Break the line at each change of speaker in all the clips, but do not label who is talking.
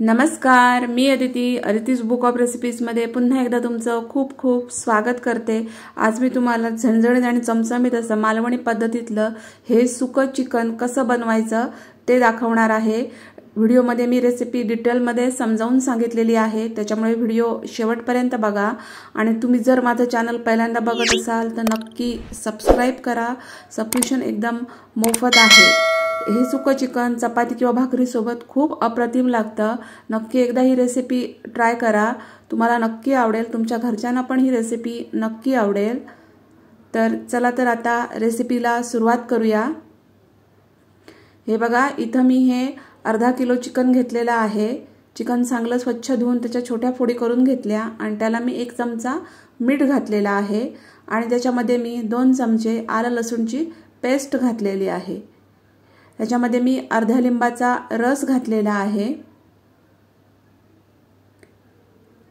नमस्कार, मी अदितीज book of रेसिपीजमध्ये पुन्हा एकदा तुमचं खूप खूप स्वागत करते। आज मी तुम्हाला झणझणीत आणि चमचमीत असं मालवणी पद्धतीतलं हे सुकं चिकन कसं बनवायचं ते दाखवणार आहे। व्हिडिओमध्ये मी रेसिपी डिटेलमध्ये समजावून सांगितलेली आहे, त्याच्यामुळे व्हिडिओ शेवटपर्यंत बघा। आणि तुम्ही जर माझं चॅनल पहिल्यांदा बघत असाल तर नक्की सबस्क्राइब करा। सबस्क्रिप्शन एकदम मोफत आहे। हे सुकं चिकन चपाती किंवा भाकरी सोबत खूप अप्रतिम लागतं। नक्की एकदा ही रेसिपी ट्राय करा, तुम्हाला नक्की आवडेल, तुमच्या घरच्यांना पण ही रेसिपी नक्की आवडेल। तर चला तर आता रेसिपीला सुरुवात करूया। हे बघा, इथं मी हे अर्धा किलो चिकन घेतलेला आहे। चिकन चांगलं स्वच्छ धुवून त्याच्या छोट्या फोडी करून घेतल्या आणि त्याला मी 1 चमचा मीठ घातलेला आहे आणि त्याच्यामध्ये मी 2 चमचे आलं लसूणची पेस्ट घातलेली आहे। त्याच्यामध्ये मी अर्ध्या लिंबाचा रस घातलेला आहे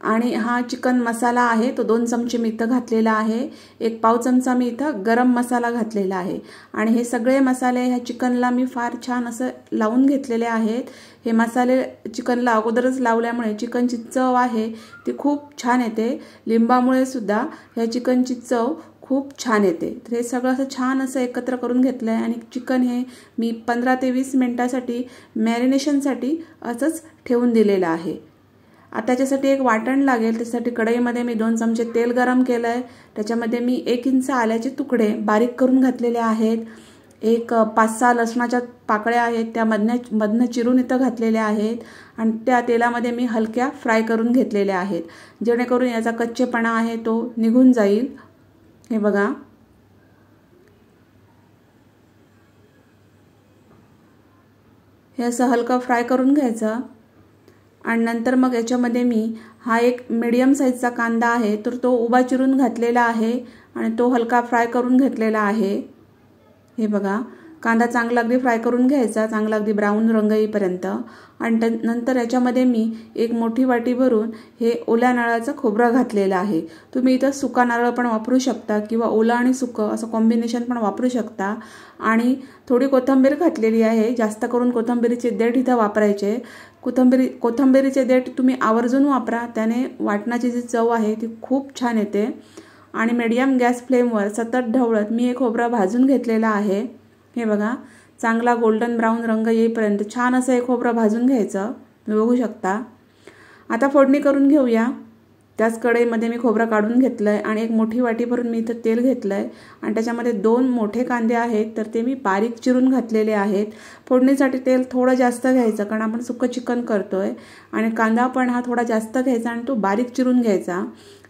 आणि हा चिकन मसाला आहे तो 2 चमचे मी इथं घातलेला आहे। 1 पाव चमचा मी इथं गरम मसाला घातलेला आहे आणि हे सगळे मसाले ह्या चिकनला मी फार छान असं लावून घेतलेले आहेत। हे मसाले चिकनला अगोदरच लावल्यामुळे चिकनची चव आहे ती खूप छान येते। लिंबामुळे सुद्धा ह्या चिकनची चव खूप छान येते। तर हे सगळं असं छान असं एकत्र करून घेतलंय आणि चिकन हे मी 15 ते 20 मिनिटांसाठी मॅरिनेशनसाठी असंच ठेवून दिलेलं आहे। आता त्याच्यासाठी एक वाटण लागेल। त्यासाठी कढईमध्ये मी 2 चमचे तेल गरम केलंय। त्याच्यामध्ये मी 1 इंच आल्याचे तुकडे बारीक करून घातलेले आहेत। एक 5-6 लसणाच्या पाकळ्या आहेत त्या मधनं चिरून इथं घातलेल्या आहेत आणि त्या तेलामध्ये मी हलक्या फ्राय करून घेतलेल्या आहेत, जेणेकरून याचा कच्चेपणा आहे तो निघून जाईल। हे बघा, हे असं हलका फ्राय करून घ्यायचं आणि नंतर मग याच्यामध्ये मी हा एक मीडियम साईजचा कांदा आहे तर तो उभा चिरून घातलेला आहे आणि तो हलका फ्राय करून घेतलेला आहे। हे बघा, कांदा चांगला अगदी फ्राय करून घ्यायचा, चांगला अगदी ब्राऊन रंग येईपर्यंत। आणि नंतर याच्यामध्ये मी 1 मोठी वाटी भरून हे ओल्या नारळाचं खोबरं घातलेलं आहे। तुम्ही इथं सुका नारळ पण वापरू शकता किंवा ओला आणि सुकं असं कॉम्बिनेशन पण वापरू शकता। आणि थोडी कोथिंबीर घातलेली आहे, जास्त करून कोथिंबीरीचे देठ इथं वापरायचे। कोथिंबीरीचे देठ तुम्ही आवर्जून वापरा, त्याने वाटणाची जी चव आहे ती खूप छान येते। आणि मीडियम गॅस फ्लेमवर सतत ढवळत मी हे खोबरं भाजून घेतलेलं आहे। हे बघा, चांगला गोल्डन ब्राऊन रंग येईपर्यंत छान असं हे खोबरं भाजून घ्यायचं, तुम्ही बघू शकता। आता फोडणी करून घेऊया। त्याच कढईमध्ये मी खोबरं काढून घेतलंय आणि 1 मोठी वाटी भरून मी इथं तेल घेतलंय आणि त्याच्यामध्ये 2 मोठे कांदे आहेत तर ते मी बारीक चिरून घातलेले आहेत। फोडणीसाठी तेल थोडं जास्त घ्यायचं, कारण आपण सुकं चिकन करतोय आणि कांदा पण हा थोडा जास्त घ्यायचा आणि तो बारीक चिरून घ्यायचा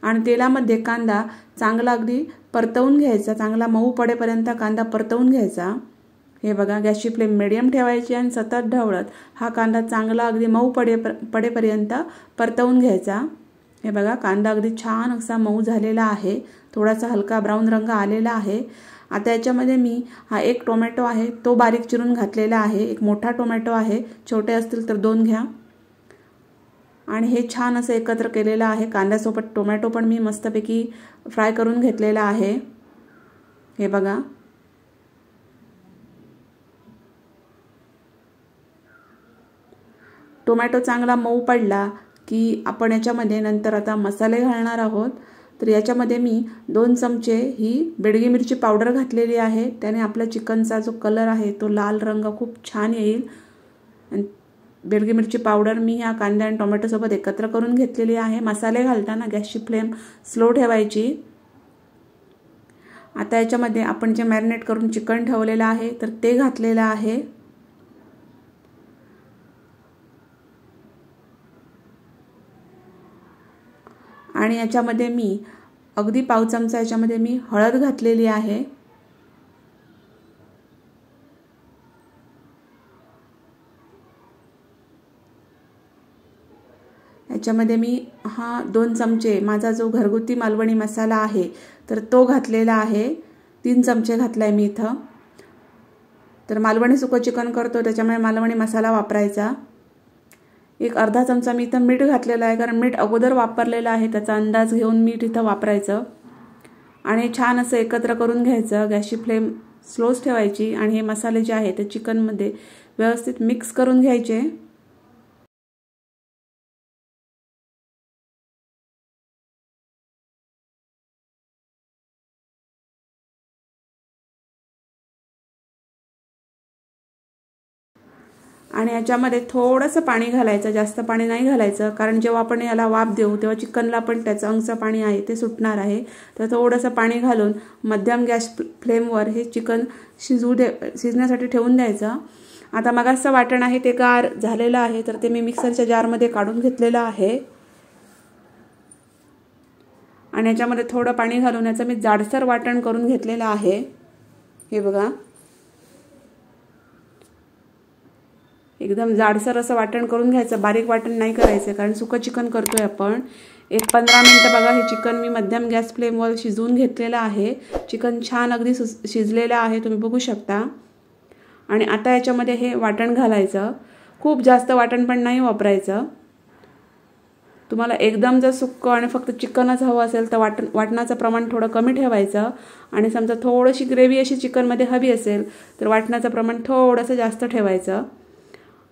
आणि तेलामध्ये कांदा चांगला अगदी परतवून घ्यायचा, चांगला मऊ पडेपर्यंत कांदा परतवून घ्यायचा। हे बघा, गॅसची फ्लेम मीडियम ठेवायची आणि सतत ढवळत हा कांदा चांगला अगदी मऊ पडेपर्यंत परतवून घ्यायचा। हे बघा, कांदा अगदी छान असा मऊ झालेला आहे, थोडासा हलका ब्राऊन रंग आलेला आहे। आता याच्यामध्ये मी हा 1 टोमॅटो आहे तो बारीक चिरून घातलेला आहे। 1 मोठा टोमॅटो आहे, छोटे असतील तर 2 घ्या आणि हे छान असं एकत्र केलेलं आहे। कांद्यासोबत टोमॅटो पण मी मस्तपैकी फ्राय करून घेतलेला आहे। हे बघा, टोमॅटो चांगला मऊ पडला की आपण याच्यामध्ये नंतर आता मसाले घालणार आहोत। तर याच्यामध्ये मी 2 चमचे ही बेडगी मिरची पावडर घातलेली आहे, त्याने आपल्या चिकनचा जो कलर आहे तो लाल रंग खूप छान येईल। बेडगी मिरची पावडर मी ह्या कांदा आणि टोमॅटो सोबत एकत्र करून घेतलेली आहे। मसाले घालताना गॅसची फ्लेम स्लो ठेवायची। आता याच्यामध्ये आपण जे मॅरिनेट करून चिकन ठेवलेलं आहे तर ते घातलेलं आहे आणि याच्यामध्ये मी अगदी पाव चमचा याच्यामध्ये मी हळद घातलेली आहे। याच्यामध्ये मी 2 चमचे माझा जो घरगुती मालवणी मसाला आहे तर तो घातलेला आहे, 3 चमचे घातलाय मी इथं। तर मालवणी सुकं चिकन करतो त्याच्यामुळे मालवणी मसाला वापरायचा। 1 अर्धा चमचा मी इथं मीठ घातलेलं आहे, कारण मीठ अगोदर वापरलेलं आहे, त्याचा अंदाज घेऊन मीठ इथं वापरायचं आणि छान असं एकत्र करून घ्यायचं। गॅसची फ्लेम स्लोच ठेवायची आणि हे मसाले जे आहेत ते चिकनमध्ये व्यवस्थित मिक्स करून घ्यायचे। आणि याच्यामध्ये थोडंसं पाणी घालायचं, जास्त पाणी नाही घालायचं, कारण जेव्हा आपण याला वाफ देऊ तेव्हा चिकनला पण त्याचं अंगचं पाणी आहे ते सुटणार आहे. तर थोडंसं पाणी घालून मध्यम गॅस फ्लेमवर हे चिकन शिजण्यासाठी ठेवून द्यायचं. आता मगाचं वाटण आहे ते गार झालेलं आहे, तर ते मी मिक्सरच्या जारमध्ये काढून घेतलेलं आहे. आणि याच्यामध्ये थोडं पाणी घालून याचं मी जाडसर वाटण करून घेतलेलं आहे. हे बघा, एकदम जाडसर असं वाटण करून घ्यायचं, बारीक वाटण नाही करायचं, कारण सुकं चिकन करतोय आपण. 15 मिनिटं बघा हे चिकन मी मध्यम गॅस फ्लेमवर शिजवून घेतलेलं आहे. चिकन छान अगदी शिजलेलं आहे, तुम्ही बघू शकता. आणि आता याच्यामध्ये हे वाटण घालायचं. खूप जास्त वाटण पण नाही वापरायचं. तुम्हाला एकदम जर सुक्कं आणि फक्त चिकनच हवं असेल तर वाटणाचं प्रमाण थोडं कमी ठेवायचं. आणि समजा थोडीशी ग्रेव्ही अशी चिकनमध्ये हवी असेल तर वाटणाचं प्रमाण थोडंसं जास्त ठेवायचं.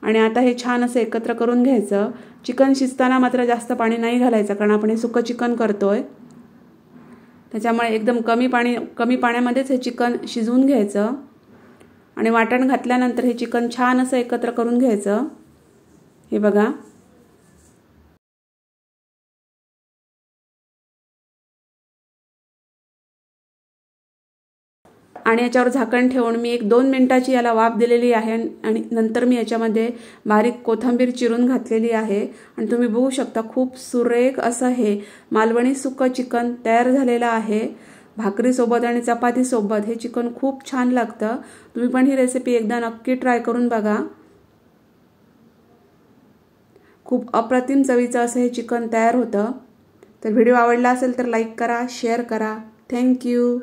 आणि आता हे छान असं एकत्र करून घ्यायचं. चिकन शिजताना मात्र जास्त पाणी नाही घालायचं, कारण आपण हे सुकं चिकन करतोय. त्याच्यामुळे एकदम कमी पाण्यामध्येच हे चिकन शिजवून घ्यायचं. आणि वाटण घातल्यानंतर हे चिकन छान असं एकत्र करून घ्यायचं. हे बघा, आणि याच्यावर झाकण ठेवून मी 1-2 मिनिटाची याला वाफ दिलेली आहे. आणि नंतर मी याच्यामध्ये बारीक कोथिंबीर चिरून घातलेली आहे. आणि तुम्ही बघू शकता खूप सुरेख असं हे मालवणी सुक्कं चिकन तयार झालेलं आहे. भाकरीसोबत आणि चपातीसोबत हे चिकन खूप छान लागतं. तुम्ही पण ही रेसिपी एकदा नक्की ट्राय करून बघा. खूप अप्रतिम चवीचं असं हे चिकन तयार होतं. तर व्हिडिओ आवडला असेल तर लाईक करा, शेअर करा. थँक्यू.